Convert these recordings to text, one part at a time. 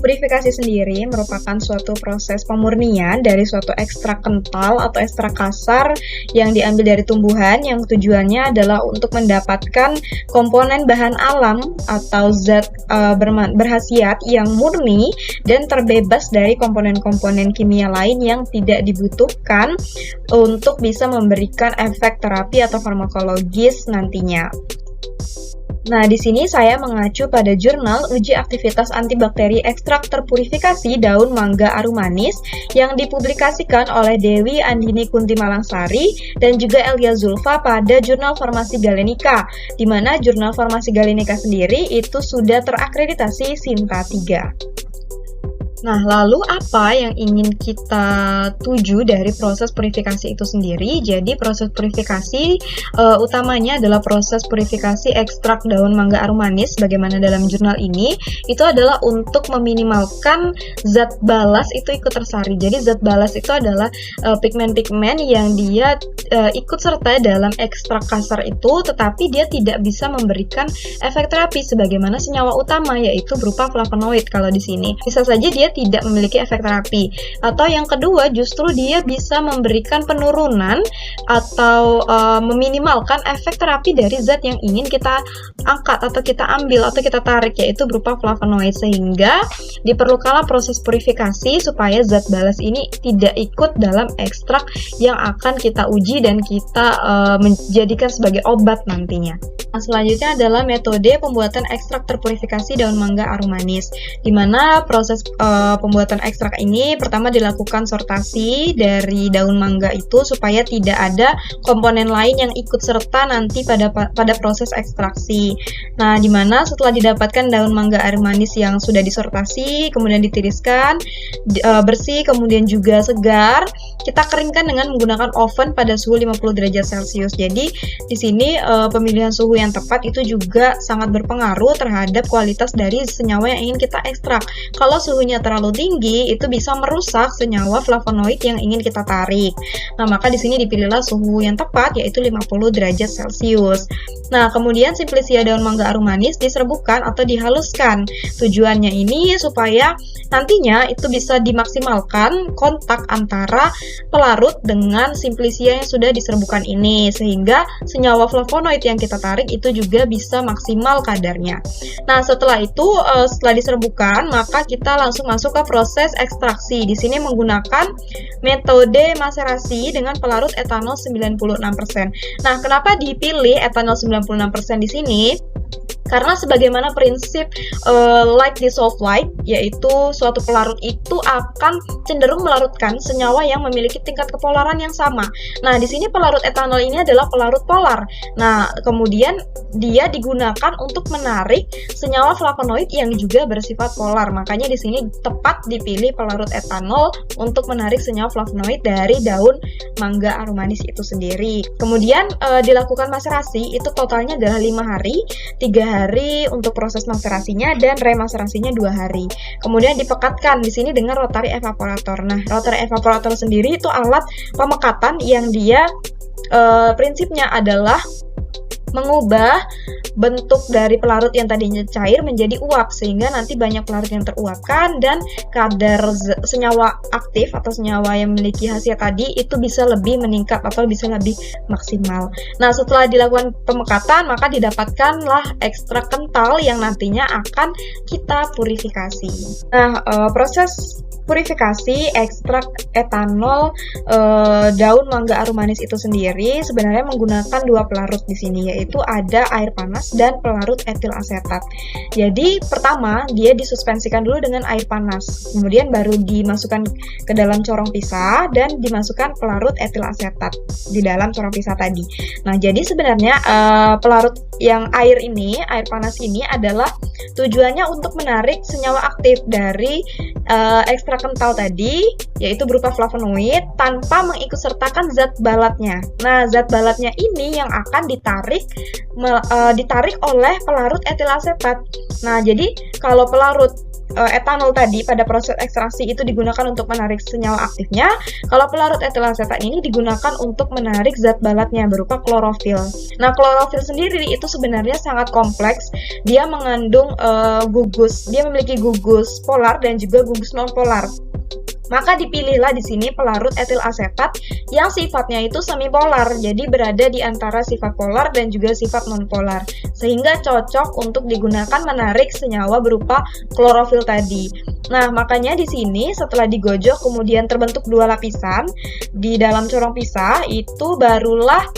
purifikasi sendiri merupakan suatu proses pemurnian dari suatu ekstrak kental atau ekstrak kasar yang diambil dari tumbuhan yang tujuannya adalah untuk mendapatkan komponen bahan alam atau zat berkhasiat yang murni dan terbebas dari komponen-komponen kimia lain yang tidak dibutuhkan untuk bisa memberikan efek terapi atau farmakologis nantinya. Nah, di sini saya mengacu pada jurnal uji aktivitas antibakteri ekstrak terpurifikasi daun mangga arumanis yang dipublikasikan oleh Dewi Andini Kunti Malangsari dan juga Elia Zulfa pada jurnal Farmasi Galenica, di mana jurnal Farmasi Galenica sendiri itu sudah terakreditasi Sinta 3. Nah, lalu apa yang ingin kita tuju dari proses purifikasi itu sendiri? Jadi, proses purifikasi utamanya adalah proses purifikasi ekstrak daun mangga arumanis, bagaimana dalam jurnal ini, itu adalah untuk meminimalkan zat balas itu ikut tersari. Jadi, zat balas itu adalah pigmen-pigmen yang dia ikut serta dalam ekstrak kasar itu, tetapi dia tidak bisa memberikan efek terapi sebagaimana senyawa utama, yaitu berupa flavonoid kalau di sini. Bisa saja dia tidak memiliki efek terapi. Atau yang kedua, justru dia bisa memberikan penurunan atau meminimalkan efek terapi dari zat yang ingin kita angkat atau kita ambil atau kita tarik, yaitu berupa flavonoid, sehingga diperlukanlah proses purifikasi supaya zat balas ini tidak ikut dalam ekstrak yang akan kita uji dan kita menjadikan sebagai obat nantinya. Nah, selanjutnya adalah metode pembuatan ekstrak terpurifikasi daun mangga arumanis, di mana proses pembuatan ekstrak ini pertama dilakukan sortasi dari daun mangga itu supaya tidak ada komponen lain yang ikut serta nanti pada proses ekstraksi. Nah, di mana setelah didapatkan daun mangga arumanis yang sudah disortasi, kemudian ditiriskan, bersih, kemudian juga segar, kita keringkan dengan menggunakan oven pada suhu 50 derajat Celcius. Jadi, di sini pemilihan suhu yang tepat itu juga sangat berpengaruh terhadap kualitas dari senyawa yang ingin kita ekstrak. Kalau suhunya terlalu tinggi, itu bisa merusak senyawa flavonoid yang ingin kita tarik. Nah, maka di sini dipilihlah suhu yang tepat, yaitu 50 derajat Celcius. Nah, kemudian simplicia daun mangga arumanis diserbukkan atau dihaluskan. Tujuannya ini supaya nantinya itu bisa dimaksimalkan kontak antara pelarut dengan simplicia yang sudah diserbukkan ini, sehingga senyawa flavonoid yang kita tarik itu juga bisa maksimal kadarnya. Nah, setelah itu, setelah diserbukkan, maka kita langsung masuk ke proses ekstraksi. Di sini menggunakan metode maserasi dengan pelarut etanol 96%. Nah, kenapa dipilih etanol 96% di sini? Karena sebagaimana prinsip like dissolve like, yaitu suatu pelarut itu akan cenderung melarutkan senyawa yang memiliki tingkat kepolaran yang sama. Nah, di sini pelarut etanol ini adalah pelarut polar. Nah, kemudian dia digunakan untuk menarik senyawa flavonoid yang juga bersifat polar. Makanya di sini tepat dipilih pelarut etanol untuk menarik senyawa flavonoid dari daun mangga arumanis itu sendiri. Kemudian dilakukan maserasi, itu totalnya adalah 5 hari, 3 hari untuk proses maserasinya dan remaserasinya 2 hari. Kemudian dipekatkan di sini dengan rotary evaporator. Nah, rotary evaporator sendiri itu alat pemekatan yang dia prinsipnya adalah mengubah bentuk dari pelarut yang tadinya cair menjadi uap, sehingga nanti banyak pelarut yang teruapkan dan kadar senyawa aktif atau senyawa yang memiliki khasiat tadi itu bisa lebih meningkat atau bisa lebih maksimal. Nah, setelah dilakukan pemekatan, maka didapatkanlah ekstrak kental yang nantinya akan kita purifikasi. Nah, proses purifikasi ekstrak etanol daun mangga arumanis itu sendiri sebenarnya menggunakan 2 pelarut di sini, yaitu ada air panas dan pelarut etil asetat. Jadi pertama dia disuspensikan dulu dengan air panas, kemudian baru dimasukkan ke dalam corong pisah dan dimasukkan pelarut etil asetat di dalam corong pisah tadi. Nah, jadi sebenarnya pelarut yang air panas ini adalah tujuannya untuk menarik senyawa aktif dari ekstrak kental tadi, yaitu berupa flavonoid tanpa mengikutsertakan zat balatnya. Nah, zat balatnya ini yang akan ditarik oleh pelarut etil asetat. Nah, jadi kalau pelarut etanol tadi pada proses ekstraksi itu digunakan untuk menarik senyawa aktifnya, kalau pelarut etil asetat ini digunakan untuk menarik zat balatnya berupa klorofil. Nah, klorofil sendiri itu sebenarnya sangat kompleks. Dia mengandung gugus, dia memiliki gugus polar dan juga gugus nonpolar. Maka dipilihlah di sini pelarut etil asetat yang sifatnya itu semipolar, jadi berada di antara sifat polar dan juga sifat nonpolar, sehingga cocok untuk digunakan menarik senyawa berupa klorofil tadi. Nah, makanya di sini setelah digojok kemudian terbentuk dua lapisan di dalam corong pisah, itu barulah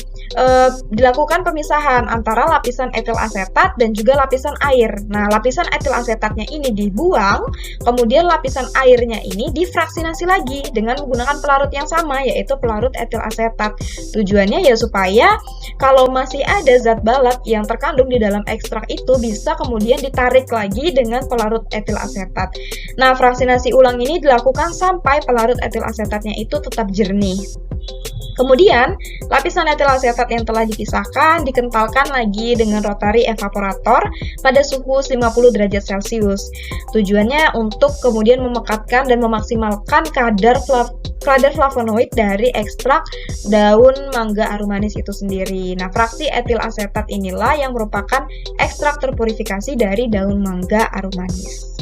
dilakukan pemisahan antara lapisan etil asetat dan juga lapisan air. Nah, lapisan etil asetatnya ini dibuang, kemudian lapisan airnya ini difraksinasi lagi dengan menggunakan pelarut yang sama, yaitu pelarut etil asetat. Tujuannya ya supaya kalau masih ada zat balat yang terkandung di dalam ekstrak itu bisa kemudian ditarik lagi dengan pelarut etil asetat. Nah, fraksinasi ulang ini dilakukan sampai pelarut etil asetatnya itu tetap jernih. Kemudian, lapisan etil asetat yang telah dipisahkan dikentalkan lagi dengan rotary evaporator pada suhu 50 derajat Celcius. Tujuannya untuk kemudian memekatkan dan memaksimalkan kadar flavonoid dari ekstrak daun mangga aromanis itu sendiri. Nah, fraksi etil asetat inilah yang merupakan ekstrak terpurifikasi dari daun mangga aromanis.